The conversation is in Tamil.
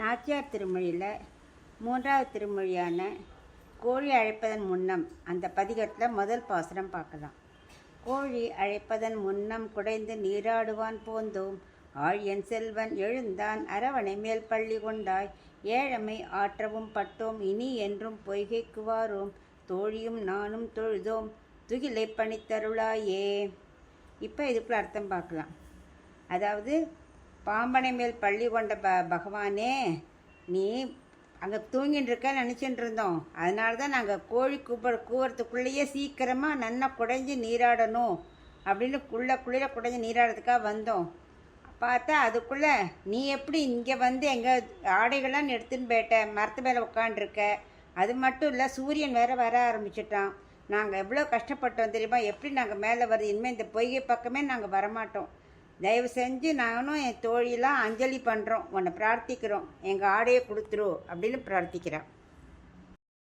நாச்சியார் திருமொழியில் 3வது திருமொழியான கோழி அழைப்பதன் முன்னம் அந்த பதிகத்தில் முதல் பாசுரம் பார்க்கலாம். கோழி அழைப்பதன் முன்னம் குடைந்து நீராடுவான் போந்தோம், ஆழியன் செல்வன் எழுந்தான் அரவணை மேல் பள்ளி கொண்டாய், ஏழமை ஆற்றவும் பட்டோம் இனி என்றும் பொய்கைக்கு வாரோம், தோழியும் நானும் தொழுதோம் துகிலை பணித்தருளாயே. இப்போ இதுக்குள்ள அர்த்தம் பார்க்கலாம். அதாவது பாம்பனை மேல் பள்ளி கொண்ட பகவானே, நீ அங்கே தூங்கின்னு இருக்க நினச்சிட்டு இருந்தோம். அதனால தான் நாங்கள் கோழி கூவுறதுக்குள்ளேயே சீக்கிரமாக நன்னா குடைஞ்சி நீராடணும் அப்படின்னு குளிர குடைஞ்சி நீராடுறதுக்காக வந்தோம். பார்த்தா அதுக்குள்ளே நீ எப்படி இங்கே வந்து எங்கள் ஆடைகள்லாம் எடுத்துன்னு போயிட்ட, மரத்து மேலே உட்காண்டிருக்க. அது மட்டும் இல்லை, சூரியன் வேறு வர ஆரம்பிச்சிட்டான். நாங்கள் எவ்வளோ கஷ்டப்பட்டோம் தெரியுமா, எப்படி நாங்கள் மேலே வருது, இனிமேல் இந்த பொய்கை பக்கமே நாங்கள் வரமாட்டோம். தயவு செஞ்சு நானும் என் தோழியெல்லாம் அஞ்சலி பண்ணுறோம், உன்னை பிரார்த்திக்கிறோம், எங்கள் ஆடையை கொடுத்துரு அப்படின்னு பிரார்த்திக்கிறேன்.